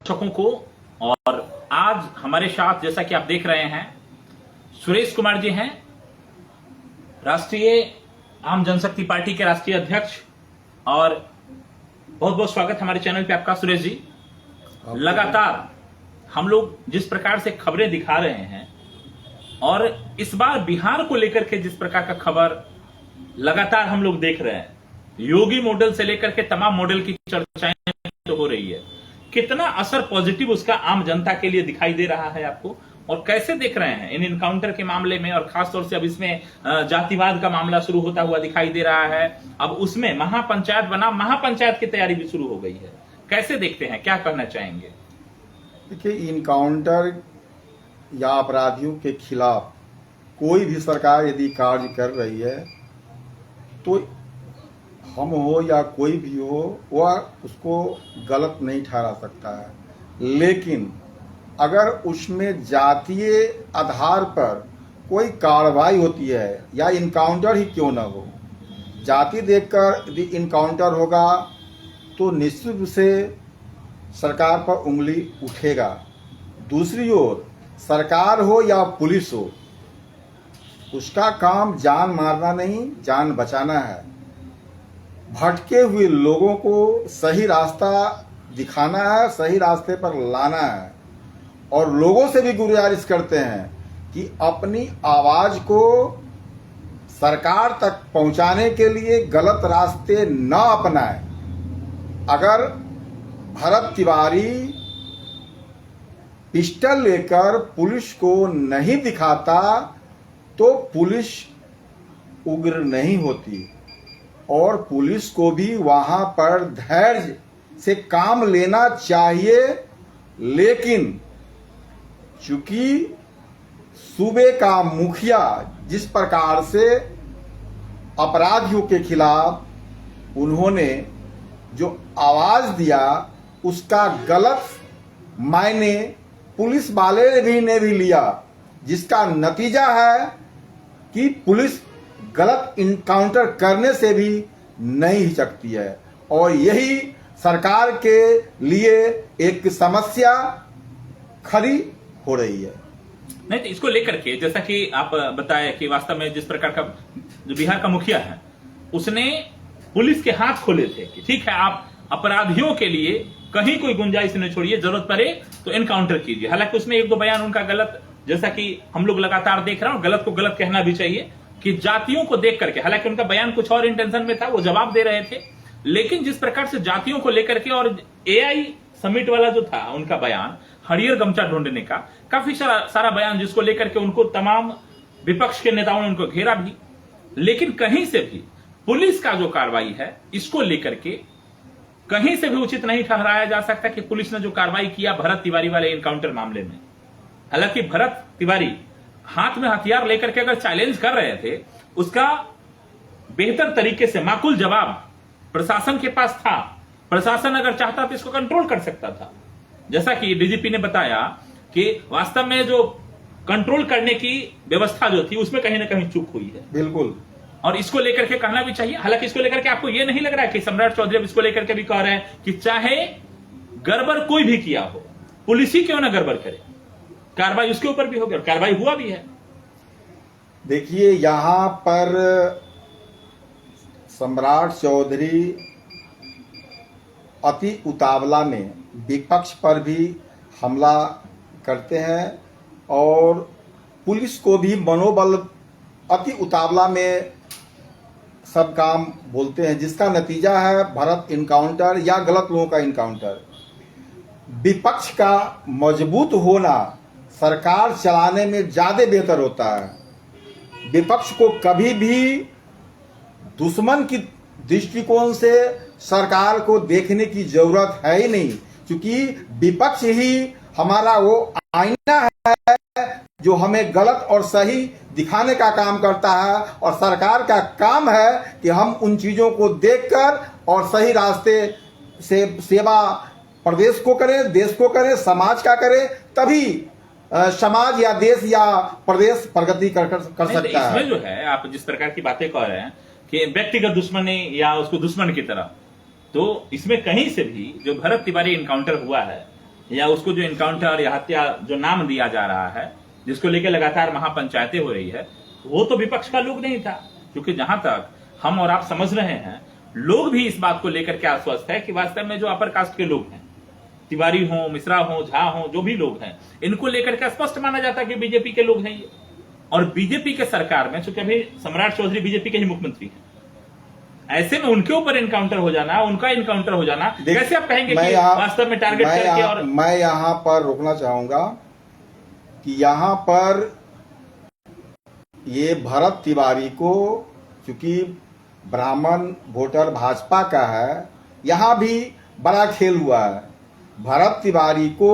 दर्शकों को। और आज हमारे साथ जैसा कि आप देख रहे हैं सुरेश कुमार जी हैं, राष्ट्रीय आम जनशक्ति पार्टी के राष्ट्रीय अध्यक्ष। और बहुत बहुत स्वागत हमारे चैनल पे आपका सुरेश जी। लगातार हम लोग जिस प्रकार से खबरें दिखा रहे हैं और इस बार बिहार को लेकर के जिस प्रकार का खबर लगातार हम लोग देख रहे हैं, योगी मॉडल से लेकर के तमाम मॉडल की चर्चाएं तो हो रही है, कितना असर पॉजिटिव उसका आम जनता के लिए दिखाई दे रहा है आपको, और कैसे देख रहे हैं इन इनकाउंटर के मामले में। और खासतौर से अब इसमें जातिवाद का मामला शुरू होता हुआ दिखाई दे रहा है। अब उसमें महापंचायत बना, महापंचायत की तैयारी भी शुरू हो गई है। कैसे देखते हैं, क्या कहना चाहेंगे? देखिए, इनकाउंटर या अपराधियों के खिलाफ कोई भी सरकार यदि कार्य कर रही है तो हम हो या कोई भी हो वह उसको गलत नहीं ठहरा सकता है। लेकिन अगर उसमें जातीय आधार पर कोई कार्रवाई होती है या इनकाउंटर ही क्यों न हो, जाति देखकर यदि इनकाउंटर होगा तो निश्चित रूप से सरकार पर उंगली उठेगा। दूसरी ओर सरकार हो या पुलिस हो, उसका काम जान मारना नहीं, जान बचाना है। भटके हुए लोगों को सही रास्ता दिखाना है, सही रास्ते पर लाना है। और लोगों से भी गुजारिश करते हैं कि अपनी आवाज को सरकार तक पहुंचाने के लिए गलत रास्ते न अपनाएं। अगर भरत तिवारी पिस्टल लेकर पुलिस को नहीं दिखाता तो पुलिस उग्र नहीं होती, और पुलिस को भी वहां पर धैर्य से काम लेना चाहिए। लेकिन चूंकि सूबे का मुखिया जिस प्रकार से अपराधियों के खिलाफ उन्होंने जो आवाज दिया, उसका गलत मायने पुलिस वाले ने भी लिया, जिसका नतीजा है कि पुलिस गलत इनकाउंटर करने से भी नहीं हिचकती है। और यही सरकार के लिए एक समस्या खड़ी हो रही है। नहीं तो इसको लेकर के जैसा कि आप बताए कि वास्तव में जिस प्रकार का जो बिहार का मुखिया है उसने पुलिस के हाथ खोले थे कि ठीक है, आप अपराधियों के लिए कहीं कोई गुंजाइश नहीं छोड़िए, जरूरत पड़े तो इनकाउंटर कीजिए। हालांकि उसमें एक दो बयान उनका गलत, जैसा कि हम लोग लगातार देख रहे हैं, और गलत को गलत कहना भी चाहिए कि जातियों को देख करके, हालांकि उनका बयान कुछ और इंटेंशन में था, वो जवाब दे रहे थे। लेकिन जिस प्रकार से जातियों को लेकर के, और एआई समिट वाला जो था उनका बयान, हरियर गमछा ढूंढने का काफी सारा बयान, जिसको लेकर के उनको तमाम विपक्ष के नेताओं ने उनको घेरा भी। लेकिन कहीं से भी पुलिस का जो कार्रवाई है, इसको लेकर के कहीं से भी उचित नहीं ठहराया जा सकता कि पुलिस ने जो कार्रवाई किया भरत तिवारी वाले इनकाउंटर मामले में। हालांकि भरत तिवारी हाथ में हथियार लेकर के अगर चैलेंज कर रहे थे, उसका बेहतर तरीके से माकूल जवाब प्रशासन के पास था। प्रशासन अगर चाहता तो इसको कंट्रोल कर सकता था। जैसा कि डीजीपी ने बताया कि वास्तव में जो कंट्रोल करने की व्यवस्था जो थी उसमें कहीं ना कहीं चूक हुई है। बिल्कुल। और इसको लेकर के कहना भी चाहिए। हालांकि इसको लेकर के आपको यह नहीं लग रहा है कि सम्राट चौधरी अब इसको लेकर के भी कह रहे हैं कि चाहे गड़बड़ कोई भी किया हो, पुलिस ही क्यों ना गड़बड़ करे, कार्रवाई उसके ऊपर भी होगी, और कार्रवाई हुआ भी है। देखिए, यहां पर सम्राट चौधरी अति उतावला में विपक्ष पर भी हमला करते हैं और पुलिस को भी मनोबल अति उतावला में सब काम बोलते हैं, जिसका नतीजा है भरत इनकाउंटर या गलत लोगों का इनकाउंटर। विपक्ष का मजबूत होना सरकार चलाने में ज्यादा बेहतर होता है। विपक्ष को कभी भी दुश्मन की दृष्टिकोण से सरकार को देखने की जरूरत है ही नहीं, क्योंकि विपक्ष ही हमारा वो आईना है जो हमें गलत और सही दिखाने का काम करता है। और सरकार का काम है कि हम उन चीजों को देखकर और सही रास्ते से सेवा प्रदेश को करें, देश को करें, समाज का करें, तभी समाज या देश या प्रदेश प्रगति कर सकता है। इसमें जो है, आप जिस प्रकार की बातें कह रहे हैं कि व्यक्तिगत दुश्मनी या उसको दुश्मन की तरह, तो इसमें कहीं से भी जो भरत तिवारी इनकाउंटर हुआ है या उसको जो इनकाउंटर या हत्या जो नाम दिया जा रहा है, जिसको लेकर लगातार महापंचायतें हो रही है, वो तो विपक्ष का लोग नहीं था। क्योंकि जहां तक हम और आप समझ रहे हैं, लोग भी इस बात को लेकर के आश्वस्त है कि वास्तव में जो अपर कास्ट के लोग हैं, तिवारी हो, मिश्रा हो, झा हो, जो भी लोग हैं, इनको लेकर के स्पष्ट माना जाता है कि बीजेपी के लोग हैं ये। और बीजेपी के सरकार में, चूंकि अभी सम्राट चौधरी बीजेपी के ही मुख्यमंत्री हैं, ऐसे में उनके ऊपर इनकाउंटर हो जाना, उनका इनकाउंटर हो जाना, कैसे आप कहेंगे कि वास्तव में टारगेट करके? और मैं यहाँ पर रोकना चाहूंगा कि यहाँ पर ये भरत तिवारी को, चूंकि ब्राह्मण वोटर भाजपा का है, यहाँ भी बड़ा खेल हुआ है। भरत तिवारी को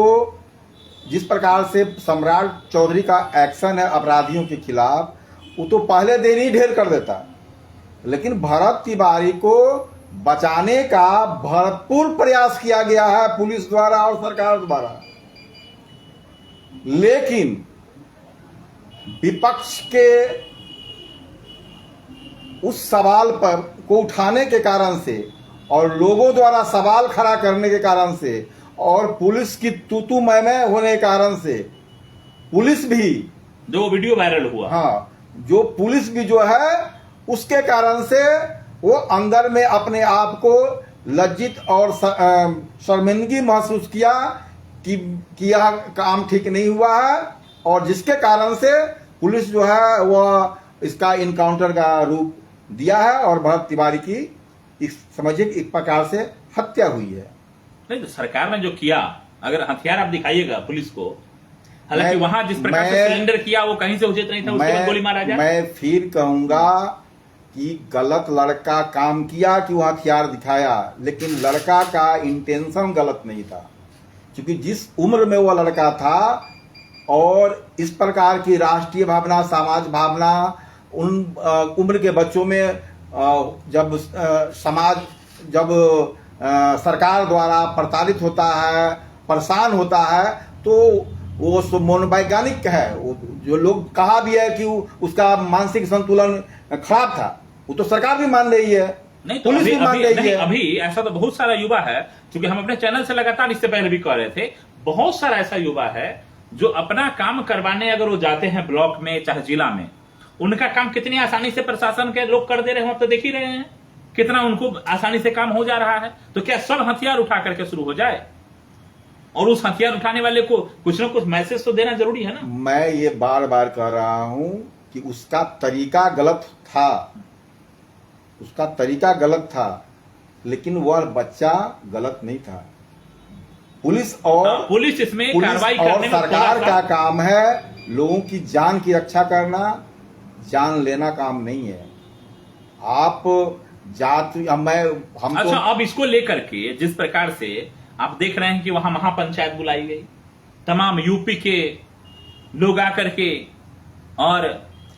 जिस प्रकार से सम्राट चौधरी का एक्शन है अपराधियों के खिलाफ, वो तो पहले दिन ही ढेर कर देता, लेकिन भरत तिवारी को बचाने का भरपूर प्रयास किया गया है पुलिस द्वारा और सरकार द्वारा। लेकिन विपक्ष के उस सवाल पर को उठाने के कारण से और लोगों द्वारा सवाल खड़ा करने के कारण से और पुलिस की तू मैं होने के कारण से पुलिस भी, जो वीडियो वायरल हुआ, हाँ, जो पुलिस भी जो है उसके कारण से वो अंदर में अपने आप को लज्जित और शर्मिंदगी महसूस किया कि यह काम ठीक नहीं हुआ है, और जिसके कारण से पुलिस जो है वह इसका इनकाउंटर का रूप दिया है और भरत तिवारी की समझिए एक प्रकार से हत्या हुई है। नहीं तो सरकार ने जो किया, अगर हथियार आप दिखाइएगा पुलिस को, हालांकि वहां जिस प्रकार से सरेंडर किया वो कहीं से उचित नहीं था, उसके बाद गोली मारा जाए। मैं फिर कहूंगा कि गलत लड़का काम किया कि वो हथियार दिखाया, लेकिन लड़का का इंटेंशन गलत नहीं था, क्योंकि जिस उम्र में वो लड़का था और इस प्रकार की राष्ट्रीय भावना, समाज भावना उन उम्र के बच्चों में जब समाज, जब सरकार द्वारा प्रताड़ित होता है, परेशान होता है, तो वो मनोवैज्ञानिक है, जो लोग कहा भी है कि उसका मानसिक संतुलन खराब था, वो तो सरकार भी मान रही है, नहीं तो पुलिस भी मान रही है। अभी ऐसा तो बहुत सारा युवा है, क्योंकि हम अपने चैनल से लगातार इससे पहले भी कह रहे थे, बहुत सारा ऐसा युवा है जो अपना काम करवाने अगर वो जाते हैं ब्लॉक में चाहे जिला में, उनका काम कितनी आसानी से प्रशासन के लोग कर दे रहे हैं, हम तो देख ही रहे हैं कितना उनको आसानी से काम हो जा रहा है। तो क्या सब हथियार उठा करके शुरू हो जाए? और उस हथियार उठाने वाले को कुछ ना कुछ मैसेज तो देना जरूरी है ना। मैं ये बार बार कह रहा हूं कि उसका तरीका गलत था, उसका तरीका गलत था, लेकिन वह बच्चा गलत नहीं था। पुलिस इसमें कार्रवाई करने में सरकार का काम है लोगों की जान की रक्षा करना, जान लेना काम नहीं है। आप जाति हम अच्छा, अब इसको लेकर के जिस प्रकार से आप देख रहे हैं कि वहां महापंचायत बुलाई गई, तमाम यूपी के लोग आकर के और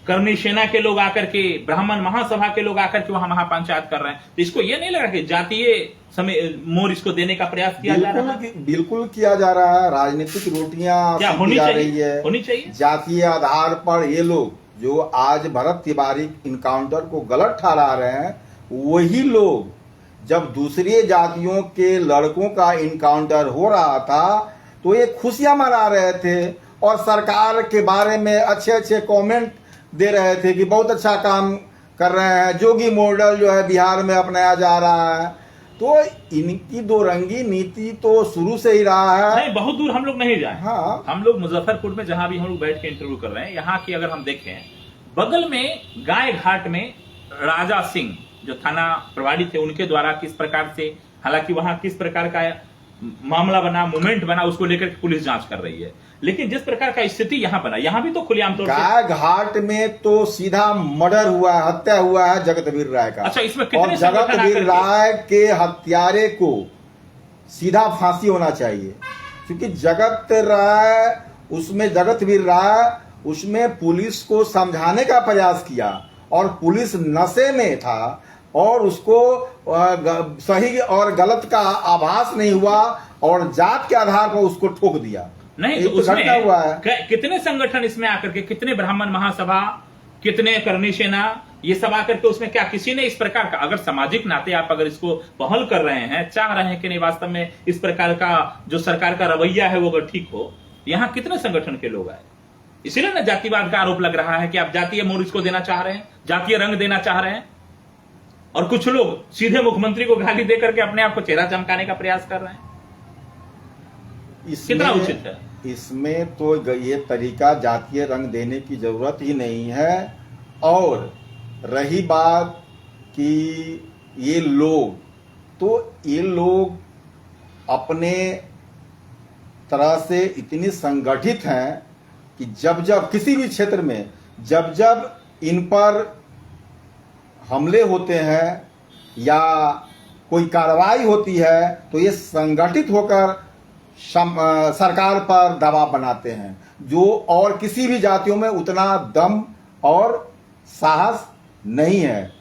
करनी सेना के लोग आकर के, ब्राह्मण महासभा के लोग आकर के वहां महापंचायत कर रहे हैं, तो इसको ये नहीं लग रहा कि जातीय समय मोर इसको देने का प्रयास किया जा रहा है? बिल्कुल किया जा रहा है। राजनीतिक रोटियां क्या होनी चाहिए? होनी चाहिए जातीय आधार पर। ये लोग जो आज भरत तिवारी इनकाउंटर को गलत ठहरा रहे हैं, वही लोग जब दूसरी जातियों के लड़कों का इनकाउंटर हो रहा था तो ये खुशियां मना रहे थे और सरकार के बारे में अच्छे अच्छे कमेंट दे रहे थे कि बहुत अच्छा काम कर रहे हैं, जोगी मॉडल जो है बिहार में अपनाया जा रहा है। तो इनकी दो रंगी नीति तो शुरू से ही रहा है। नहीं, बहुत दूर हम लोग नहीं जाए। हाँ, हम लोग मुजफ्फरपुर में जहां भी हम लोग बैठ के इंटरव्यू कर रहे हैं, यहाँ की अगर हम देखें, बगल में गाय घाट में राजा सिंह जो थाना प्रभारी थे, उनके द्वारा किस प्रकार से, हालांकि वहां किस प्रकार का मामला बना, मूवमेंट बना, उसको लेकर पुलिस जांच कर रही है, लेकिन जिस प्रकार का स्थिति यहाँ बना, यहाँ भी तो खुलेआम तौर से गाय घाट में तो सीधा मर्डर हुआ है, हत्या हुआ है जगतवीर राय का। अच्छा, इसमें और जगतवीर राय के हत्यारे को सीधा फांसी होना चाहिए, क्योंकि जगतवीर राय उसमें पुलिस को समझाने का प्रयास किया और पुलिस नशे में था और उसको सही और गलत का आभास नहीं हुआ और जात के आधार पर उसको ठोक दिया। नहीं तो उसमें हुआ है। कितने संगठन इसमें आकर के, कितने ब्राह्मण महासभा, कितने करनी सेना ये सब आकर के उसमें क्या किसी ने इस प्रकार का, अगर सामाजिक नाते आप अगर इसको पहल कर रहे हैं, चाह रहे हैं कि नहीं वास्तव में इस प्रकार का जो सरकार का रवैया है वो अगर ठीक हो, यहां कितने संगठन के लोग आए। इसीलिए ना जातिवाद का आरोप लग रहा है कि आप जातीय मोड़ इसको देना चाह रहे हैं, जातीय रंग देना चाह रहे हैं, और कुछ लोग सीधे मुख्यमंत्री को गाली देकर के अपने आप को चेहरा चमकाने का प्रयास कर रहे हैं। कितना उचित है? इसमें तो ये तरीका जातीय रंग देने की जरूरत ही नहीं है। और रही बात कि ये लोग, तो ये लोग अपने तरह से इतनी संगठित हैं कि जब जब किसी भी क्षेत्र में जब जब इन पर हमले होते हैं या कोई कार्रवाई होती है तो ये संगठित होकर सरकार पर दबाव बनाते हैं, जो और किसी भी जातियों में उतना दम और साहस नहीं है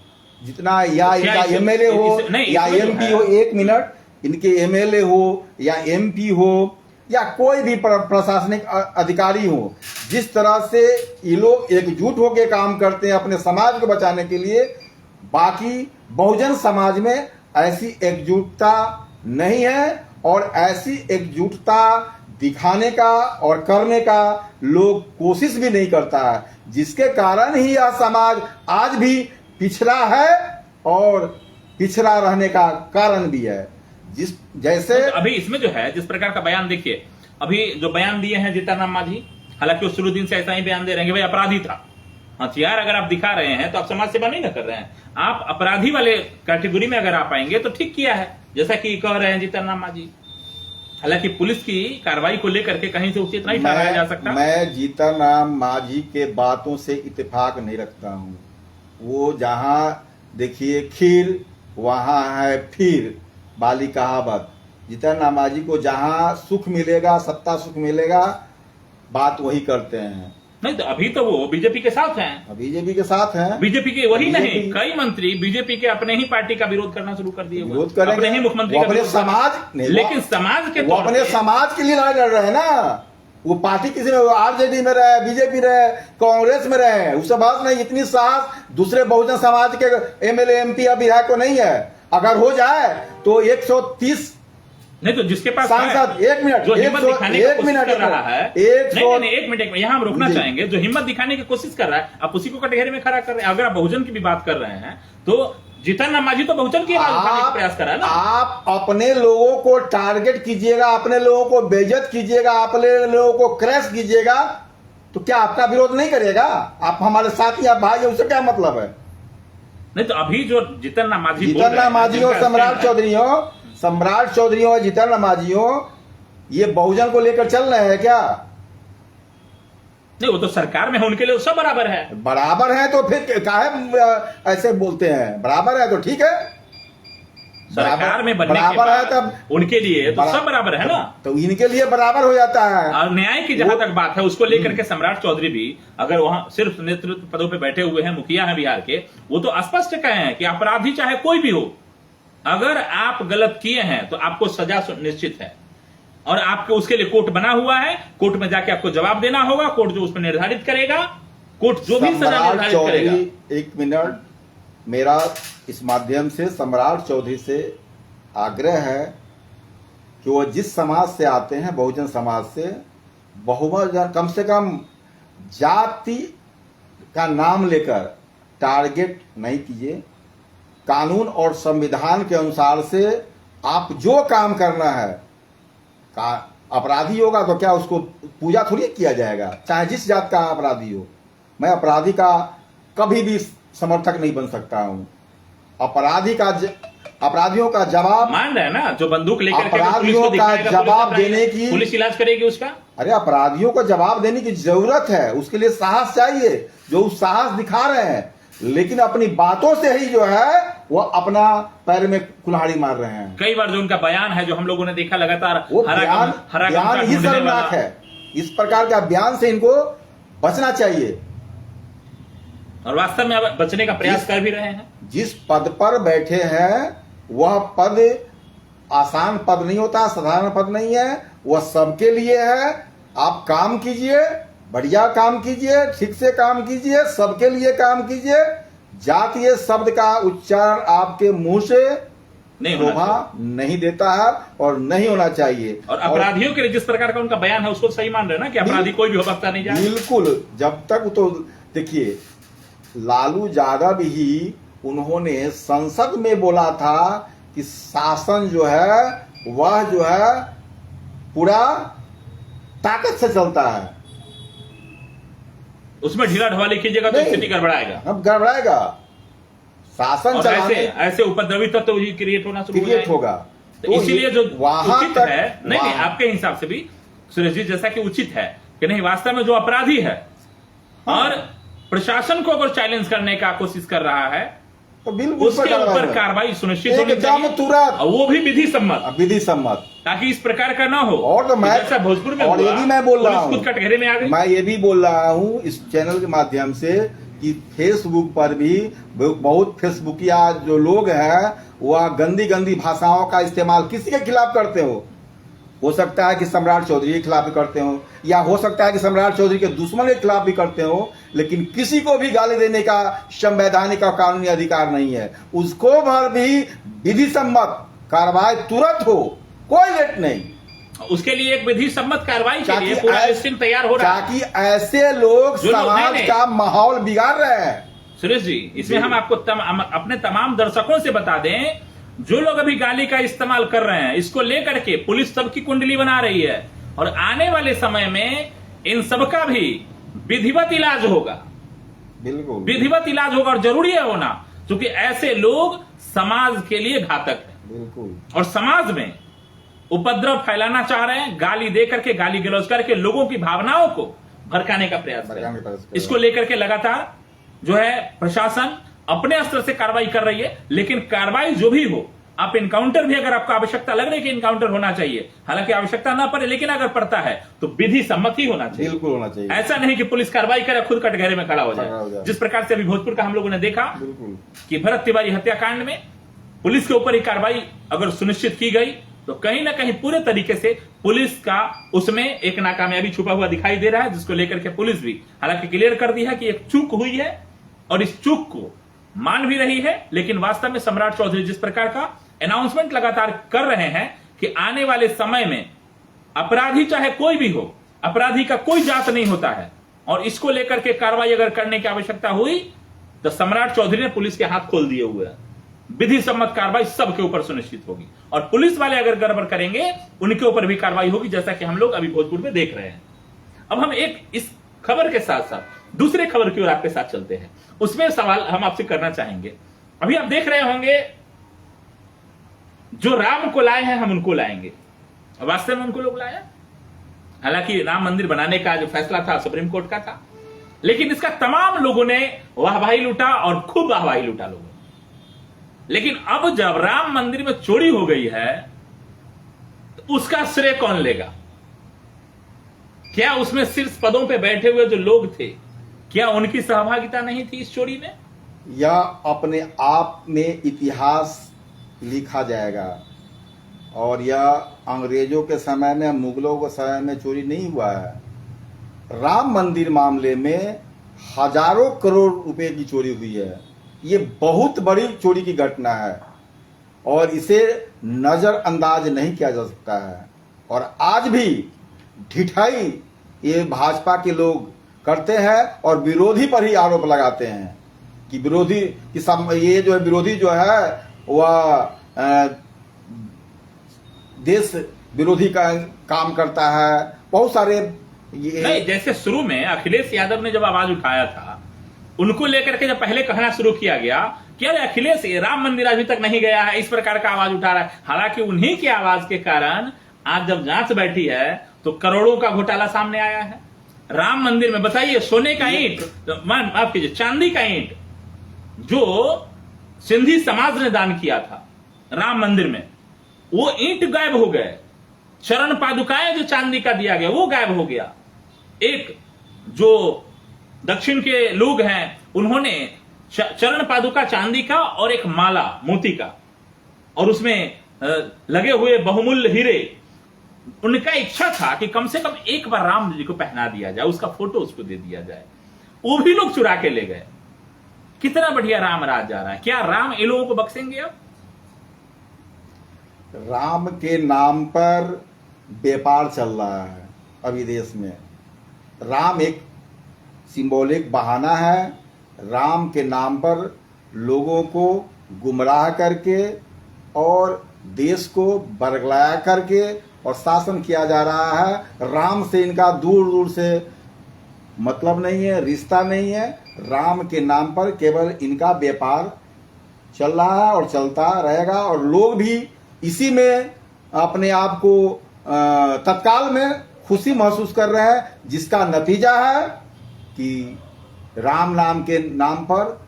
जितना, या इनका एमएलए हो या एमपी हो, एक मिनट, इनके एमएलए हो या एमपी हो या कोई भी प्रशासनिक अधिकारी हो, जिस तरह से ये लोग एकजुट होकर काम करते हैं अपने समाज को बचाने के लिए, बाकी बहुजन समाज में ऐसी एकजुटता नहीं है। और ऐसी एकजुटता दिखाने का और करने का लोग कोशिश भी नहीं करता है, जिसके कारण ही यह समाज आज भी पिछड़ा है और पिछड़ा रहने का कारण भी है। जैसे तो अभी इसमें जो है जिस प्रकार का बयान देखिए, अभी जो बयान दिए हैं जीतनराम मांझी, हालांकि वो शुरू दिन से ऐसा ही बयान दे रहे हैं कि भाई अपराधी था, हथियार अगर आप दिखा रहे हैं तो आप समाज सेवा नहीं ना कर रहे हैं, आप अपराधी वाले कैटेगरी में अगर आप आएंगे तो ठीक किया है, जैसा कि कह रहे हैं जीतनराम मांझी। हालांकि पुलिस की कार्रवाई को लेकर के कहीं से उचित नहीं ठहराया जा सकता। मैं जीतनराम मांझी के बातों से इत्तेफाक नहीं रखता हूं। वो जहां देखिए खीर वहां है फिर वाली कहावत। जीतनराम मांझी को जहां सुख मिलेगा, सत्ता सुख मिलेगा, बात वही करते हैं। नहीं तो अभी तो वो बीजेपी के साथ हैं, बीजेपी के साथ हैं। बीजेपी के वही नहीं, कई मंत्री बीजेपी के अपने ही पार्टी का विरोध करना शुरू कर दिए, विरोध करेंगे, अपने ही मुख्यमंत्री का अपने समाज, लेकिन समाज के वो अपने समाज के लिए लड़ाई लड़ रहे हैं ना। वो पार्टी किसी में आरजेडी में रहे, बीजेपी रहे, कांग्रेस में रहे, उससे बात नहीं। इतनी साहस दूसरे बहुजन समाज के एमएलए एमपी या विधायक को नहीं है। अगर हो जाए तो 130 नहीं तो जिसके पास सांसद, एक मिनट, जो हिम्मत दिखाने की कोशिश कर रहा है, नहीं, एक मिनट यहाँ हम रोकना चाहेंगे, जो हिम्मत दिखाने की कोशिश कर रहा है आप उसी को कटघरे में खड़ा कर रहे हैं। अगर आप बहुजन की भी बात कर रहे हैं तो जीतनराम मांझी तो बहुजन की आवाज उठाने का प्रयास कर रहा है ना। आप अपने लोगों को टारगेट कीजिएगा, अपने लोगों को बेइज्जत कीजिएगा, अपने लोगों को क्रैश कीजिएगा, तो क्या आपका विरोध नहीं करेगा? आप हमारे साथी, आप भाई, उससे क्या मतलब है? नहीं तो अभी जो जीतनराम मांझी और सम्राट चौधरी और जीतनराम मांझी, ये बहुजन को लेकर चल रहे हैं क्या? नहीं, वो तो सरकार में है, उनके लिए सब बराबर है। बराबर है तो फिर काहे ऐसे बोलते हैं? बराबर है तो ठीक है, सरकार में बनने के बराबर है बाद तब उनके लिए तो सब बराबर है ना, तो इनके लिए बराबर हो जाता है। और न्याय की जहां तक बात है उसको लेकर के सम्राट चौधरी भी अगर वहां सिर्फ नेतृत्व पदों पे बैठे हुए हैं, मुखिया हैं बिहार के, वो तो स्पष्ट कहे हैं कि अपराधी चाहे कोई भी हो, अगर आप गलत किए हैं तो आपको सजा निश्चित है और आपको उसके लिए कोर्ट बना हुआ है, कोर्ट में जाके आपको जवाब देना होगा, कोर्ट जो उसमें निर्धारित करेगा, कोर्ट जो भी सजा निर्धारित करेगा। एक मिनट, मेरा इस माध्यम से सम्राट चौधरी से आग्रह है कि वो जिस समाज से आते हैं, बहुजन समाज से, बहुजन कम से कम जाति का नाम लेकर टारगेट नहीं कीजिए। कानून और संविधान के अनुसार से आप जो काम करना है, अपराधी होगा तो क्या उसको पूजा थोड़ी किया जाएगा, चाहे जिस जात का अपराधी हो। मैं अपराधी का कभी भी समर्थक नहीं बन सकता हूं। अपराधियों का जवाब मान रहे हैं ना, जो बंदूक लेकर अपराधियों का जवाब देने की पुलिस इलाज करेगी उसका। अरे अपराधियों को जवाब देने की जरूरत है, उसके लिए साहस चाहिए, जो साहस दिखा रहे हैं, लेकिन अपनी बातों से ही जो है वो अपना पैर में कुल्हाड़ी मार रहे हैं। कई बार जो उनका बयान है जो हम लोगों ने देखा लगातार, वो बयान ही शर्मनाक है। इस प्रकार का बयान से इनको बचना चाहिए और वास्तव में अब बचने का प्रयास कर भी रहे हैं। जिस पद पर बैठे हैं वह पद आसान पद नहीं होता, साधारण पद नहीं है, वह सबके लिए है। आप काम कीजिए, बढ़िया काम कीजिए, ठीक से काम कीजिए, सबके लिए काम कीजिए, जातीय शब्द का उच्चारण आपके मुंह से नहीं होना शोभा नहीं देता है और नहीं होना चाहिए। और अपराधियों के लिए जिस प्रकार का उनका बयान है उसको सही मान रहे हैं ना कि अपराधी कोई भी हो सकता नहीं जाए। बिल्कुल, जब तक तो देखिए लालू यादव ही उन्होंने संसद में बोला था कि शासन जो है वह जो है पूरा ताकत से चलता है, उसमें ढीला ढवाली कीजिएगा तो स्थिति गड़बड़ाएगा, अब गड़बड़ाएगा, शासन और चलाने ऐसे उपद्रवी तत्व तो क्रिएट होना शुरू क्रिएट होगा। तो इसीलिए जो वहां उचित तक है, नहीं आपके हिसाब से भी सुरेश जी जैसा कि उचित है कि नहीं, वास्तव में जो अपराधी है और प्रशासन को अगर चैलेंज करने का कोशिश कर रहा है तो बिल्कुल उसके ऊपर कार्रवाई सुनिश्चित होनी एकदम चाहिए, तुरंत, और वो भी विधि सम्मत, विधि सम्मत, ताकि इस प्रकार का ना हो। और तो मैं जैसा भोजपुर में और हुआ, ये भी मैं बोल रहा पुलिस हूं, खुद कटघरे में आ गई। मैं ये भी बोल रहा हूं इस चैनल के माध्यम से कि फेसबुक पर भी बहुत फेसबुकिया जो लोग हैं वह गंदी गंदी भाषाओं का इस्तेमाल किसी के खिलाफ करते हो सकता है कि सम्राट चौधरी के खिलाफ भी करते हो, या हो सकता है कि सम्राट चौधरी के दुश्मन के खिलाफ भी करते हो, लेकिन किसी को भी गाली देने का संवैधानिक और कानूनी अधिकार नहीं है। उसको पर भी विधि सम्मत कार्रवाई तुरंत हो, कोई लेट नहीं, उसके लिए एक विधि सम्मत कार्रवाई के लिए ताकि पूरा लिस्टिंग तैयार हो रहा है, ताकि ऐसे लोग जो लोग समाज नहीं, का माहौल बिगाड़ रहे हैं। सुरेश जी इसमें हम आपको अपने तमाम दर्शकों से बता दें, जो लोग अभी गाली का इस्तेमाल कर रहे हैं इसको लेकर के पुलिस सबकी कुंडली बना रही है, और आने वाले समय में इन सबका भी विधिवत इलाज होगा, बिल्कुल विधिवत इलाज होगा, और जरूरी है होना, क्योंकि ऐसे लोग समाज के लिए घातक हैं, बिल्कुल, और समाज में उपद्रव फैलाना चाह रहे हैं, गाली दे करके, गाली गलौज करके लोगों की भावनाओं को भड़काने का प्रयास कर रहे हैं। इसको लेकर के लगातार जो है प्रशासन अपने स्तर से कार्रवाई कर रही है, लेकिन कार्रवाई जो भी हो, आप इनकाउंटर भी अगर आपको आवश्यकता लग रही है कि इनकाउंटर होना चाहिए, हालांकि आवश्यकता ना पड़े, लेकिन अगर पड़ता है तो विधि सम्मत ही होना चाहिए, बिल्कुल होना चाहिए। ऐसा नहीं कि पुलिस कार्रवाई करे खुद कटघरे में खड़ा हो जाए, जिस प्रकार से अभी भोजपुर का हम लोगों ने देखा बिल्कुल कि भरत तिवारी हत्याकांड में पुलिस के ऊपर ही कार्रवाई अगर सुनिश्चित की गई तो कहीं ना कहीं पूरे तरीके से पुलिस का उसमें एक नाकामयाबी छुपा हुआ दिखाई दे रहा है, जिसको लेकर के पुलिस भी हालांकि क्लियर कर दी है कि एक चूक हुई है और इस चूक को मान भी रही है, लेकिन वास्तव में सम्राट चौधरी जिस प्रकार का अनाउंसमेंट लगातार कर रहे हैं कि आने वाले समय में अपराधी चाहे कोई भी हो, अपराधी का कोई जात नहीं होता है, और इसको लेकर के कार्रवाई अगर करने की आवश्यकता हुई तो सम्राट चौधरी ने पुलिस के हाथ खोल दिए हुए हैं, विधि सम्मत कार्रवाई सबके ऊपर सुनिश्चित होगी, और पुलिस वाले अगर गड़बड़ करेंगे उनके ऊपर भी कार्रवाई होगी, जैसा कि हम लोग अभी भोजपुर में देख रहे हैं। अब हम एक इस खबर के साथ साथ दूसरे खबर की ओर आपके साथ चलते हैं, उसमें सवाल हम आपसे करना चाहेंगे। अभी आप देख रहे होंगे जो राम को लाए हैं हम उनको लाएंगे, वास्तव में उनको लोग लाए, हालांकि राम मंदिर बनाने का जो फैसला था सुप्रीम कोर्ट का था, लेकिन इसका तमाम लोगों ने वाहवाही लूटा और खूब वाहवाही लूटा लोगों। लेकिन अब जब राम मंदिर में चोरी हो गई है तो उसका श्रेय कौन लेगा? क्या उसमें शीर्ष पदों पे बैठे हुए जो लोग थे, क्या उनकी सहभागिता नहीं थी इस चोरी में? या अपने आप में इतिहास लिखा जाएगा, और यह अंग्रेजों के समय में, मुगलों के समय में चोरी नहीं हुआ है। राम मंदिर मामले में हजारों करोड़ रुपए की चोरी हुई है, ये बहुत बड़ी चोरी की घटना है और इसे नजरअंदाज नहीं किया जा सकता है। और आज भी ढिठाई ये भाजपा के लोग करते हैं और विरोधी पर ही आरोप लगाते हैं कि विरोधी ये जो है विरोधी जो है वह देश विरोधी का काम करता है। बहुत सारे नहीं, जैसे शुरू में अखिलेश यादव ने जब आवाज उठाया था, उनको लेकर के जब पहले कहना शुरू किया गया कि अरे अखिलेश राम मंदिर अभी तक नहीं गया है, इस प्रकार का आवाज उठा रहा है। हालांकि उन्हीं की आवाज के कारण आज जब जांच बैठी है तो करोड़ों का घोटाला सामने आया है। राम मंदिर में बताइए, सोने का ईंट, माफ कीजिए, चांदी का ईंट जो सिंधी समाज ने दान किया था राम मंदिर में, वो ईंट गायब हो गए। चरण पादुकाएं जो चांदी का दिया गया वो गायब हो गया। एक जो दक्षिण के लोग हैं उन्होंने चरण पादुका चांदी का और एक माला मोती का और उसमें लगे हुए बहुमूल्य हीरे, उनका इच्छा था कि कम से कम एक बार राम जी को पहना दिया जाए, उसका फोटो उसको दे दिया जाए। वो भी लोग चुरा के ले गए। कितना बढ़िया राम राज जा रहा है। क्या राम इन लोगों को बख्शेंगे अब? राम के नाम पर व्यापार चल रहा है अभी देश में। राम एक सिंबॉलिक बहाना है। राम के नाम पर लोगों को गुमराह करके और देश को बरगलाया करके और शासन किया जा रहा है। राम से इनका दूर दूर से मतलब नहीं है, रिश्ता नहीं है। राम के नाम पर केवल इनका व्यापार चल रहा है और चलता रहेगा, और लोग भी इसी में अपने आप को तत्काल में खुशी महसूस कर रहे हैं, जिसका नतीजा है कि राम नाम के नाम पर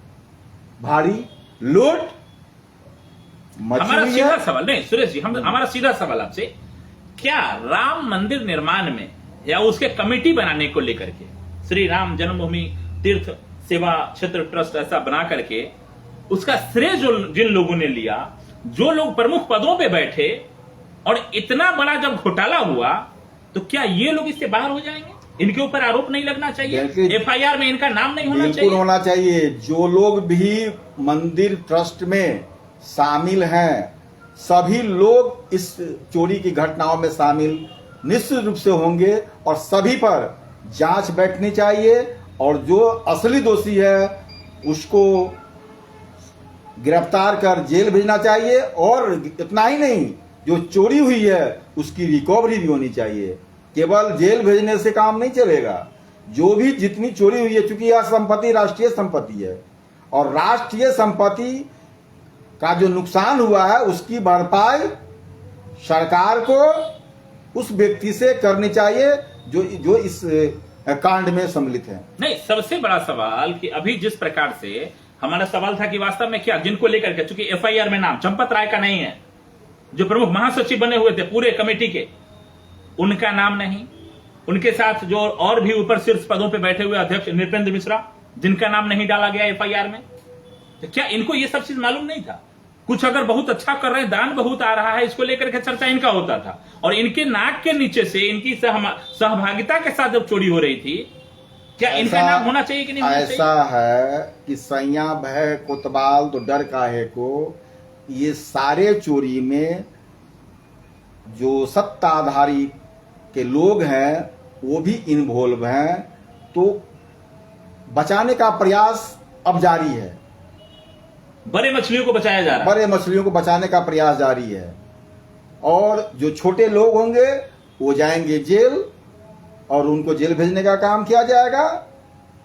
भारी लूट मची हमारा हुई सीधा है। सवाल नहीं सुरेश जी, हमारा सीधा सवाल आपसे, क्या राम मंदिर निर्माण में या उसके कमेटी बनाने को लेकर के श्री राम जन्मभूमि तीर्थ सेवा क्षेत्र ट्रस्ट ऐसा बना करके उसका श्रेय जो जिन लोगों ने लिया, जो लोग प्रमुख पदों पे बैठे, और इतना बड़ा जब घोटाला हुआ, तो क्या ये लोग इससे बाहर हो जाएंगे? इनके ऊपर आरोप नहीं लगना चाहिए? एफआईआर में इनका नाम नहीं होना बिल्कुल चाहिए? होना चाहिए। जो लोग भी मंदिर ट्रस्ट में शामिल हैं, सभी लोग इस चोरी की घटनाओं में शामिल निश्चित रूप से होंगे, और सभी पर जांच बैठनी चाहिए, और जो असली दोषी है उसको गिरफ्तार कर जेल भेजना चाहिए। और इतना ही नहीं, जो चोरी हुई है उसकी रिकवरी भी होनी चाहिए। केवल जेल भेजने से काम नहीं चलेगा। जो भी जितनी चोरी हुई है, चूंकि यह संपत्ति राष्ट्रीय संपत्ति है, और राष्ट्रीय संपत्ति का जो नुकसान हुआ है उसकी भरपाई सरकार को उस व्यक्ति से करनी चाहिए जो इस कांड में सम्मिलित है। नहीं, सबसे बड़ा सवाल कि अभी जिस प्रकार से हमारा सवाल था कि वास्तव में क्या जिनको लेकर के, चूंकि एफआईआर में नाम चंपत राय का नहीं है, जो प्रमुख महासचिव बने हुए थे पूरे कमेटी के, उनका नाम नहीं, उनके साथ जो और भी ऊपर शीर्ष पदों पे बैठे हुए अध्यक्ष नृपेंद्र मिश्रा, जिनका नाम नहीं डाला गया एफआईआर में, तो क्या इनको ये सब चीज मालूम नहीं था? कुछ अगर बहुत अच्छा कर रहे हैं, दान बहुत आ रहा है, इसको लेकर के चर्चा इनका होता था, और इनके नाक के नीचे से इनकी सहभागिता के साथ जब चोरी हो रही थी, क्या इनका नाम होना चाहिए कि नहीं होना चाहिए? ऐसा है कि सैया भय कोतवाल तो डर काहे को, ये सारे चोरी में जो सत्ताधारी के लोग हैं वो भी इन्वॉल्व हैं, तो बचाने का प्रयास अब जारी है। बड़े मछलियों को बचाया जा रहा है। बड़े मछलियों को बचाने का प्रयास जारी है, और जो छोटे लोग होंगे वो जाएंगे जेल, और उनको जेल भेजने का काम किया जाएगा,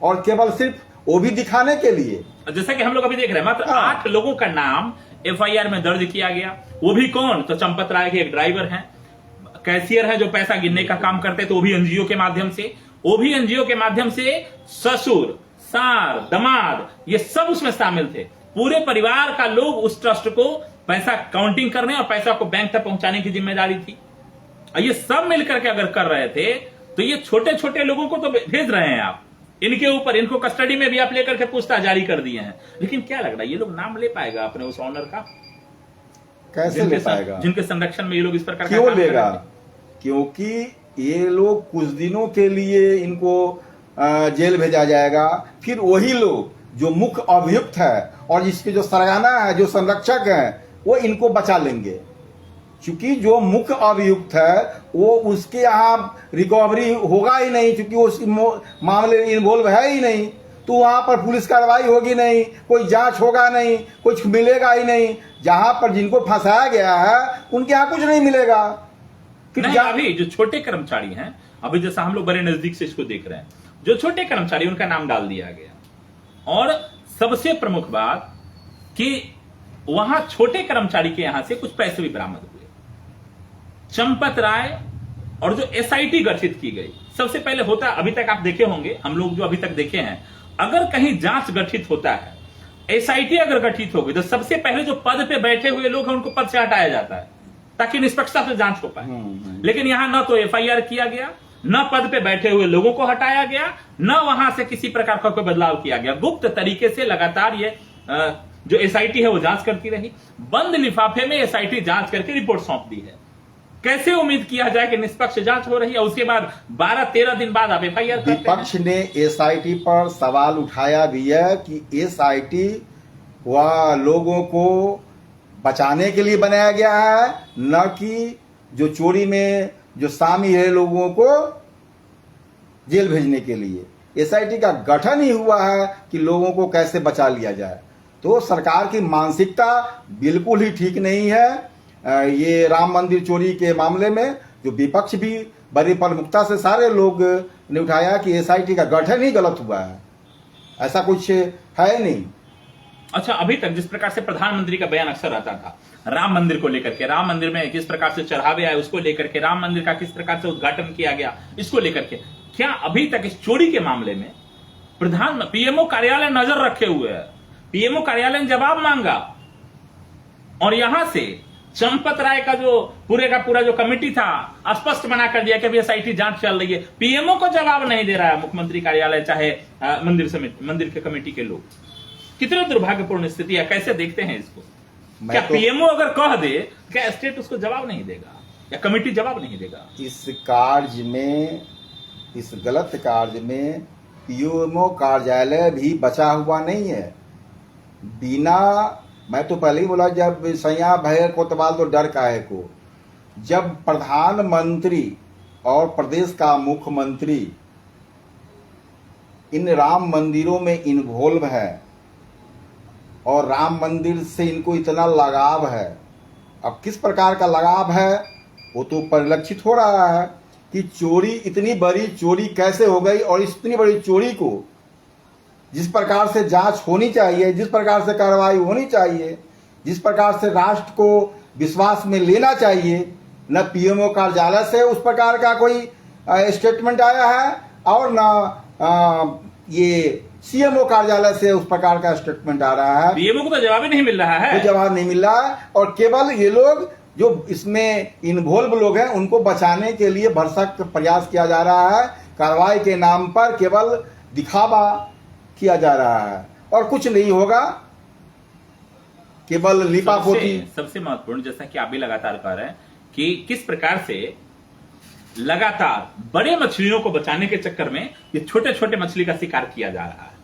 और केवल सिर्फ वो भी दिखाने के लिए। जैसा कि हम लोग अभी देख रहे हैं, मात्र 8 लोगों का नाम एफआईआर में दर्ज किया गया। वो भी कौन? तो चंपत राय के एक ड्राइवर हैं, कैशियर है जो पैसा गिनने का काम करते थे, वो भी एनजीओ के माध्यम से, वो भी एनजीओ के माध्यम से ससुर, सार, दामाद, ये सब उसमें शामिल थे। पूरे परिवार का लोग उस ट्रस्ट को पैसा काउंटिंग करने और पैसा को बैंक तक पहुंचाने की जिम्मेदारी थी। और ये सब मिलकर के अगर कर रहे थे, तो ये छोटे छोटे लोगों को तो भेज रहे हैं आप, इनके ऊपर, इनको कस्टडी में भी आप लेकर के पूछताछ जारी कर दिए हैं। लेकिन क्या लग रहा है, ये लोग नाम ले पाएगा अपने उस ऑनर का? कैसे ले पाएगा? जिनके संरक्षण में ये लोग इस प्रकार का क्यों काम लेगा? कर रहे थे। क्योंकि ये लोग कुछ दिनों के लिए इनको जेल भेजा जाएगा, फिर वही लोग जो मुख्य अभियुक्त है और इसके जो सरगना है, जो संरक्षक है, वो इनको बचा लेंगे। क्योंकि जो मुख्य अभियुक्त है वो उसके यहाँ रिकवरी होगा ही नहीं, क्योंकि वो उस मामले में इन्वॉल्व है ही नहीं, तो वहां पर पुलिस कार्रवाई होगी नहीं, कोई जांच होगा नहीं, कुछ मिलेगा ही नहीं। जहां पर जिनको फंसाया गया है उनके यहाँ कुछ नहीं मिलेगा। फिर नहीं, अभी जो छोटे कर्मचारी हैं, अभी जैसा हम लोग बड़े नजदीक से इसको देख रहे हैं, जो छोटे कर्मचारी उनका नाम डाल दिया गया। और सबसे प्रमुख बात कि वहां छोटे कर्मचारी के यहां से कुछ पैसे भी बरामद हुए। चंपत राय और जो एसआईटी गठित की गई, सबसे पहले होता, अभी तक आप देखे होंगे, हम लोग जो अभी तक देखे हैं, अगर कहीं जांच गठित होता है, एसआईटी अगर गठित होगी, तो सबसे पहले जो पद पे बैठे हुए लोग हैं उनको पद से हटाया जाता है, ताकि निष्पक्षता से जांच हो पाए। लेकिन यहां न तो एफआईआर किया गया, न पद पे बैठे हुए लोगों को हटाया गया, न वहां से किसी प्रकार का कोई बदलाव किया गया। गुप्त तरीके से लगातार ये जो एसआईटी है वो जांच करती रही। बंद लिफाफे में एसआईटी जांच करके रिपोर्ट सौंप दी है। कैसे उम्मीद किया जाए कि निष्पक्ष जांच हो रही है, उसके बाद 12-13 दिन बाद आप FIR करते हैं? विपक्ष ने एसआईटी पर सवाल उठाया भी है कि एसआईटी वह लोगों को बचाने के लिए बनाया गया है, न कि जो चोरी में जो शामिल है लोगों को जेल भेजने के लिए। एसआईटी का गठन ही हुआ है कि लोगों को कैसे बचा लिया जाए। तो सरकार की मानसिकता बिल्कुल ही ठीक नहीं है। ये राम मंदिर चोरी के मामले में जो विपक्ष भी बड़ी प्रमुखता से सारे लोग ने उठाया कि एसआईटी का गठन ही गलत हुआ है, ऐसा कुछ है नहीं। अच्छा, अभी तक जिस प्रकार से प्रधानमंत्री का बयान अक्सर आता था राम मंदिर को लेकर के, राम मंदिर में किस प्रकार से चढ़ावे आए उसको लेकर के, राम मंदिर का किस प्रकार से उद्घाटन किया गया इसको लेकर के, क्या अभी तक इस चोरी के मामले में पीएमओ कार्यालय नजर रखे हुए है? पीएमओ कार्यालय ने जवाब मांगा और यहां से चंपत राय का जो पूरे का पूरा जो कमेटी था स्पष्ट बना कर दिया कि अभी एसआईटी जांच चल रही है। पीएमओ को जवाब नहीं दे रहा है मुख्यमंत्री कार्यालय चाहे मंदिर समिति, मंदिर के कमेटी के लोग। कितनी दुर्भाग्यपूर्ण स्थिति है, कैसे देखते हैं इसको? क्या पीएमओ अगर कह दे क्या स्टेट उसको जवाब नहीं देगा या कमेटी जवाब नहीं देगा? इस कार्य में, इस गलत कार्य में पीएमओ कार्यालय भी बचा हुआ नहीं है। बिना, मैं तो पहले ही बोला जब सैया भय कोतवाल तो डर काहे को, जब प्रधानमंत्री और प्रदेश का मुख्यमंत्री इन राम मंदिरों में इन्वॉल्व है और राम मंदिर से इनको इतना लगाव है, अब किस प्रकार का लगाव है वो तो परिलक्षित हो रहा है कि चोरी, इतनी बड़ी चोरी कैसे हो गई। और इतनी बड़ी चोरी को जिस प्रकार से जांच होनी चाहिए, जिस प्रकार से कार्रवाई होनी चाहिए, जिस प्रकार से राष्ट्र को विश्वास में लेना चाहिए, न पीएमओ कार्यालय से उस प्रकार का कोई स्टेटमेंट आया है और न ये सीएमओ कार्यालय से उस प्रकार का स्टेटमेंट आ रहा है। पीएमओ को तो जवाब ही नहीं मिल रहा है, कोई जवाब नहीं मिल रहा है। और केवल ये लोग जो इसमें इन्वॉल्व लोग हैं उनको बचाने के लिए भरसक प्रयास किया जा रहा है। कार्रवाई के नाम पर केवल दिखावा किया जा रहा है और कुछ नहीं होगा, केवल लिपापोती। सबसे महत्वपूर्ण, जैसा कि आप भी लगातार कह रहे हैं कि किस प्रकार से लगातार बड़े मछलियों को बचाने के चक्कर में ये छोटे छोटे मछली का शिकार किया जा रहा है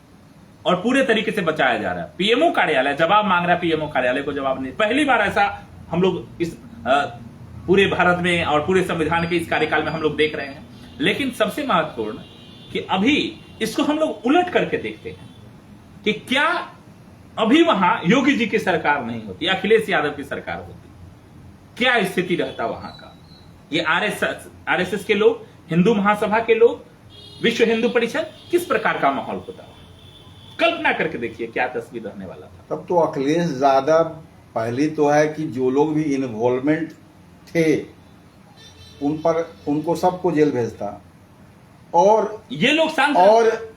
और पूरे तरीके से बचाया जा रहा है। पीएमओ कार्यालय जवाब मांग रहा है, पीएमओ कार्यालय को जवाब नहीं। पहली बार ऐसा हम लोग इस पूरे भारत में और पूरे संविधान के इस कार्यकाल में हम लोग देख रहे हैं। लेकिन सबसे महत्वपूर्ण कि अभी इसको हम लोग उलट करके देखते हैं कि क्या अभी वहां योगी जी की सरकार नहीं होती, अखिलेश यादव की सरकार होती, क्या स्थिति रहता वहां का? ये आरएसएस के लोग, हिंदू महासभा के लोग, विश्व हिंदू परिषद, किस प्रकार का माहौल होता वहां? कल्पना करके देखिए क्या तस्वीर रहने वाला था। तब तो अखिलेश यादव, पहली तो है कि जो लोग भी इन्वॉल्वमेंट थे उन पर, उनको सबको जेल भेजता और ये लोग शांत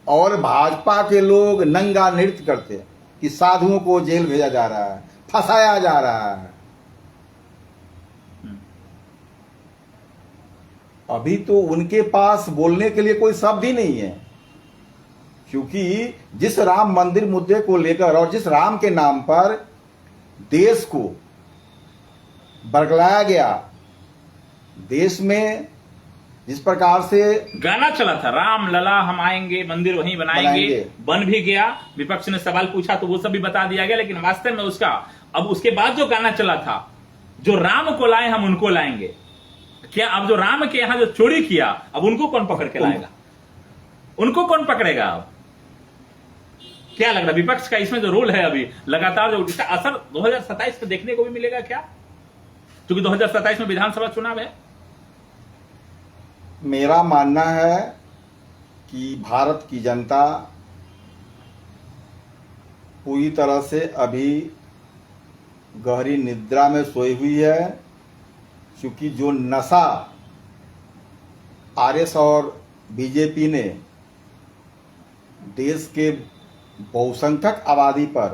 और भाजपा के लोग नंगा नृत्य करते कि साधुओं को जेल भेजा जा रहा है, फंसाया जा रहा है। अभी तो उनके पास बोलने के लिए कोई शब्द ही नहीं है, क्योंकि जिस राम मंदिर मुद्दे को लेकर और जिस राम के नाम पर देश को बरगलाया गया, देश में जिस प्रकार से गाना चला था राम लला हम आएंगे, मंदिर वहीं बनाएंगे, बन भी गया। विपक्ष ने सवाल पूछा तो वो सब भी बता दिया गया, लेकिन वास्तव में उसका अब उसके बाद जो गाना चला था, जो राम को लाए हम उनको लाएंगे, क्या अब जो राम के यहां जो चोरी किया अब उनको कौन पकड़ के लाएगा? उनको कौन पकड़ेगा? अब क्या लग रहा विपक्ष का इसमें जो रोल है अभी लगातार, जो इसका असर 2027 पे देखने को भी मिलेगा क्या? क्योंकि 2027 में विधानसभा चुनाव है। मेरा मानना है कि भारत की जनता पूरी तरह से अभी गहरी निद्रा में सोई हुई है, क्योंकि जो नशा आरएस और बीजेपी ने देश के बहुसंख्यक आबादी पर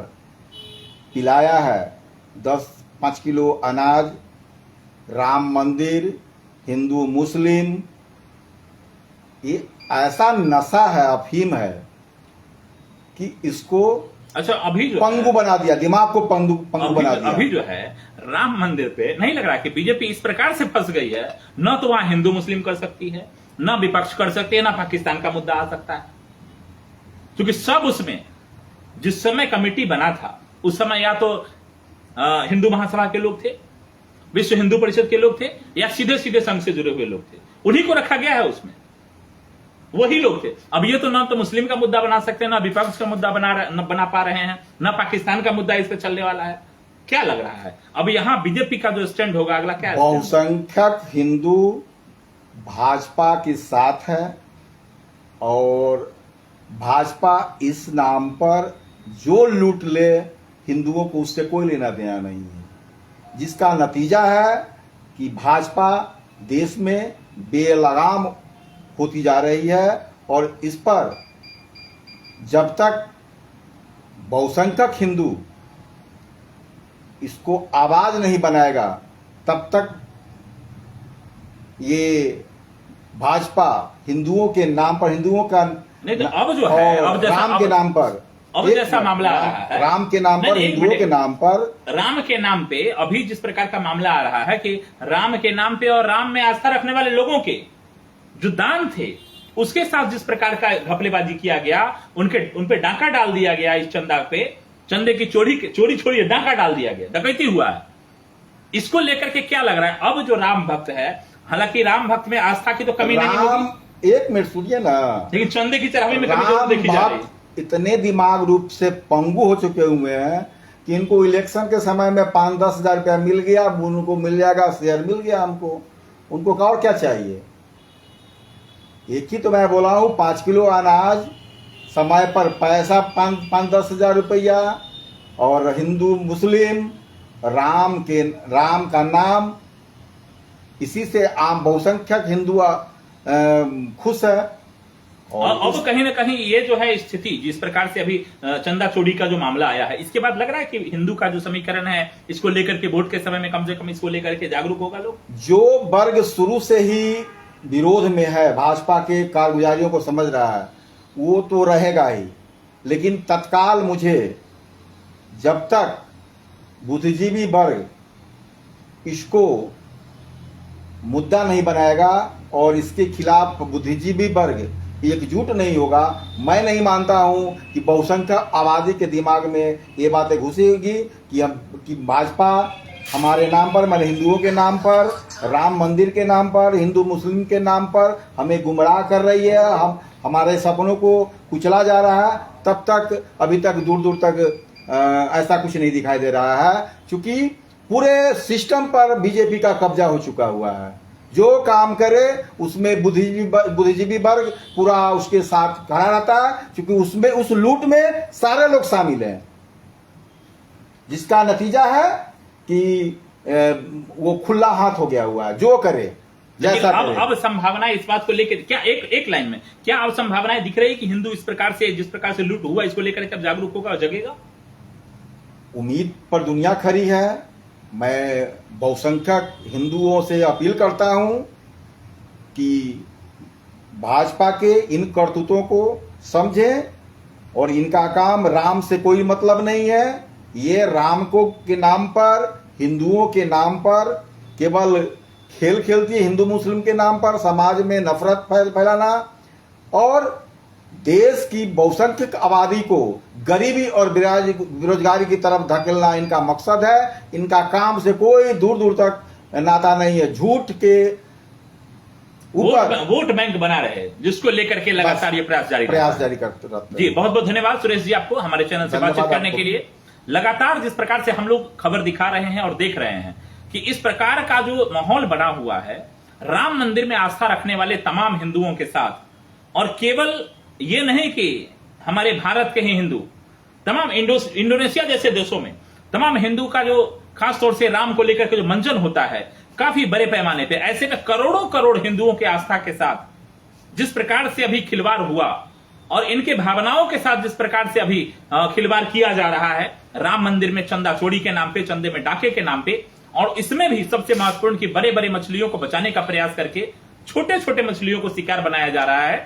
पिलाया है, 5 किलो अनाज, राम मंदिर, हिंदू मुस्लिम, ये ऐसा नशा है, अफीम है कि इसको अच्छा, अभी जो पंगु बना दिया, दिमाग को पंगु बना दिया। अभी जो है राम मंदिर पे नहीं लग रहा कि बीजेपी इस प्रकार से फंस गई है, न तो वहां हिंदू मुस्लिम कर सकती है, न विपक्ष कर सकती है, न पाकिस्तान का मुद्दा आ सकता है, क्योंकि सब उसमें जिस समय कमेटी बना था उस समय या तो हिंदू महासभा के लोग थे, विश्व हिंदू परिषद के लोग थे, या सीधे सीधे संघ से जुड़े हुए लोग थे, उन्हीं को रखा गया है उसमें, वही लोग थे। अब ये तो ना तो मुस्लिम का मुद्दा बना सकते हैं, ना विपक्ष का मुद्दा बना पा रहे हैं, ना पाकिस्तान का मुद्दा इस पर चलने वाला है। क्या लग रहा है अब यहां बीजेपी का जो स्टैंड होगा अगला क्या? बहुसंख्यक हिंदू भाजपा के साथ है और भाजपा इस नाम पर जो लूट ले हिंदुओं को उससे कोई लेना देना नहीं है, जिसका नतीजा है कि भाजपा देश में बेलगाम होती जा रही है। और इस पर जब तक बहुसंख्यक हिंदू इसको आवाज नहीं बनाएगा तब तक ये भाजपा हिंदुओं के नाम पर, हिंदुओं का नहीं, तो अब जो है अब जैसा राम के नाम पर, अब जैसा मामला आ रहा है, राम के नाम पर, हिंदुओं के नाम पर, राम के नाम पे अभी जिस प्रकार का मामला आ रहा है कि राम के नाम पे और राम में आस्था रखने वाले लोगों के जो दान थे उसके साथ जिस प्रकार का घपलेबाजी किया गया, उन पे डांका डाल दिया गया, इस चंदा पे चंदे की चोरी छोड़ी डांका डाल दिया गया, डकैती हुआ है। इसको लेकर के क्या लग रहा है अब जो राम भक्त है, हालांकि राम भक्त में आस्था की तो कमी नहीं होगी, एक मिनट सुनिए ना, लेकिन चंदे की चढ़ावी में कमी जरूर देखी जा रही है। इतने दिमाग रूप से पंगु हो चुके हुए हैं कि इनको इलेक्शन के समय में 5-10 हजार रुपया मिल गया, उनको मिल जाएगा, शेयर मिल गया हमको, उनको और क्या चाहिए? एक ही तो मैं बोला हूं, 5 किलो अनाज, समय पर पैसा 5-10 हजार रुपया, और हिंदू मुस्लिम राम का नाम, इसी से आम बहुसंख्यक हिंदू खुश है। और अब कहीं ना कहीं ये जो है स्थिति जिस प्रकार से अभी चंदा चोरी का जो मामला आया है, इसके बाद लग रहा है कि हिंदू का जो समीकरण है इसको लेकर के वोट के समय में कम से कम इसको लेकर के जागरूक होगा लोग। जो वर्ग शुरू से ही विरोध में है, भाजपा के कारगुजारियों को समझ रहा है, वो तो रहेगा ही, लेकिन तत्काल मुझे जब तक बुद्धिजीवी वर्ग इसको मुद्दा नहीं बनाएगा और इसके खिलाफ बुद्धिजीवी वर्ग एकजुट नहीं होगा, मैं नहीं मानता हूं कि बहुसंख्यक आबादी के दिमाग में ये बातें घुसेगी कि भाजपा हमारे नाम पर, मैंने हिंदुओं के नाम पर, राम मंदिर के नाम पर, हिंदू मुस्लिम के नाम पर हमें गुमराह कर रही है, हमारे सपनों को कुचला जा रहा है। तब तक अभी तक दूर दूर तक ऐसा कुछ नहीं दिखाई दे रहा है, क्योंकि पूरे सिस्टम पर बीजेपी का कब्जा हो चुका हुआ है। जो काम करे उसमें बुद्धिजीवी वर्ग पूरा उसके साथ खड़ा रहता है, क्योंकि उसमें उस लूट में सारे लोग शामिल हैं, जिसका नतीजा है कि वो खुला हाथ हो गया हुआ है, जो करे जैसा करे। अब संभावना इस बात को लेकर क्या एक लाइन में क्या अब संभावनाएं दिख रही है कि हिंदू इस प्रकार से जिस प्रकार से लूट हुआ इसको लेकर कब जागरूक होगा और जगेगा? उम्मीद पर दुनिया खड़ी है। मैं बहुसंख्यक हिंदुओं से अपील करता हूं कि भाजपा के इन करतूतों को समझें, और इनका काम राम से कोई मतलब नहीं है। ये राम को के नाम पर, हिंदुओं के नाम पर केवल खेल खेलती है, हिंदू मुस्लिम के नाम पर समाज में नफरत फैलाना और देश की बहुसंख्यक आबादी को गरीबी और बेरोजगारी की तरफ धकेलना इनका मकसद है। इनका काम से कोई दूर दूर तक नाता नहीं है। झूठ के ऊपर वोट बैंक बना रहे, जिसको लेकर के लगातार ये प्रयास जारी करते रहते हैं। जी, बहुत बहुत धन्यवाद सुरेश जी आपको हमारे चैनल से बातचीत करने के लिए। लगातार जिस प्रकार से हम लोग खबर दिखा रहे हैं और देख रहे हैं कि इस प्रकार का जो माहौल बना हुआ है राम मंदिर में आस्था रखने वाले तमाम हिंदुओं के साथ, और केवल ये नहीं कि हमारे भारत के ही हिंदू, तमाम इंडोनेशिया जैसे देशों में तमाम हिंदू का जो खास तौर से राम को लेकर के जो मंचन होता है काफी बड़े पैमाने पे, ऐसे में करोड़ों करोड़ हिंदुओं के आस्था के साथ जिस प्रकार से अभी खिलवाड़ हुआ और इनके भावनाओं के साथ जिस प्रकार से अभी खिलवाड़ किया जा रहा है राम मंदिर में चंदा चोरी के नाम पे, चंदे में डाके के नाम पे, और इसमें भी सबसे महत्वपूर्ण कि बड़े बड़े मछलियों को बचाने का प्रयास करके छोटे छोटे मछलियों को शिकार बनाया जा रहा है।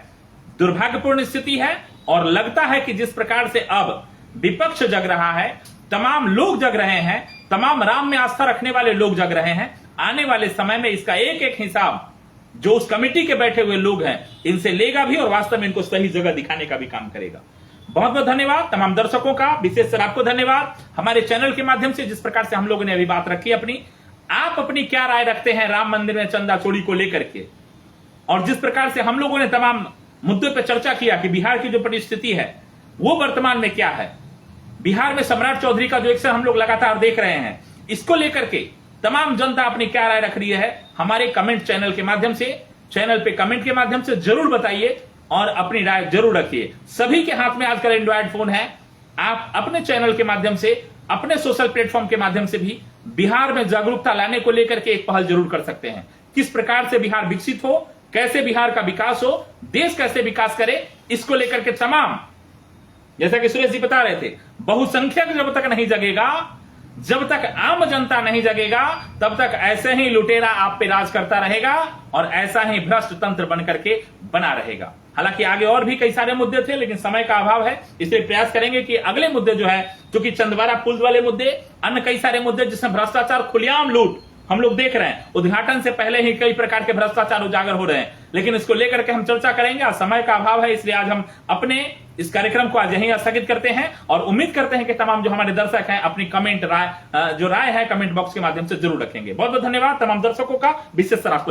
दुर्भाग्यपूर्ण स्थिति है और लगता है कि जिस प्रकार से अब विपक्ष जग रहा है, तमाम लोग जग रहे हैं, तमाम राम में आस्था रखने वाले लोग जग रहे हैं। आने वाले समय में इसका एक एक हिसाब जो उस कमेटी के बैठे हुए लोग हैं इनसे लेगा भी और वास्तव में इनको सही जगह दिखाने का भी काम करेगा। बहुत बहुत धन्यवाद तमाम दर्शकों का, विशेषकर आपको धन्यवाद हमारे चैनल के माध्यम से जिस प्रकार से हम लोगों ने अभी बात रखी अपनी। आप अपनी क्या राय रखते हैं राम मंदिर में चंदा चोरी को लेकर के, और जिस प्रकार से हम लोगों ने तमाम मुद्दों पर चर्चा किया कि बिहार की जो परिस्थिति है वो वर्तमान में क्या है, बिहार में सम्राट चौधरी का जो एक्शन हम लोग लगातार देख रहे हैं, इसको लेकर के तमाम जनता अपनी क्या राय रख रही है हमारे कमेंट चैनल के माध्यम से, चैनल पे कमेंट के माध्यम से जरूर बताइए और अपनी राय जरूर रखिए। सभी के हाथ में आजकल एंड्रॉयड फोन है, आप अपने चैनल के माध्यम से, अपने सोशल प्लेटफॉर्म के माध्यम से भी बिहार में जागरूकता लाने को लेकर के एक पहल जरूर कर सकते हैं। किस प्रकार से बिहार विकसित हो, कैसे बिहार का विकास हो, देश कैसे विकास करे, इसको लेकर के तमाम, जैसा कि सुरेश जी बता रहे थे, बहुसंख्यक जब तक नहीं जगेगा, जब तक आम जनता नहीं जगेगा, तब तक ऐसे ही लुटेरा आप पे राज करता रहेगा और ऐसा ही भ्रष्ट तंत्र बन करके बना रहेगा। हालांकि आगे और भी कई सारे मुद्दे थे लेकिन समय का अभाव है, इसलिए प्रयास करेंगे कि अगले मुद्दे जो है, क्योंकि चंदवारा पुल वाले मुद्दे, अन्य कई सारे मुद्दे जिसमें भ्रष्टाचार, खुलेआम लूट हम लोग देख रहे हैं, उद्घाटन से पहले ही कई प्रकार के भ्रष्टाचार उजागर हो रहे हैं, लेकिन इसको लेकर के हम चर्चा करेंगे। आज समय का अभाव है, इसलिए आज हम अपने इस कार्यक्रम को आज यहीं स्थगित करते हैं और उम्मीद करते हैं कि तमाम जो हमारे दर्शक हैं अपनी कमेंट राय जो राय है कमेंट बॉक्स के माध्यम से जरूर रखेंगे। बहुत बहुत धन्यवाद तमाम दर्शकों का, विशेषकर आपको।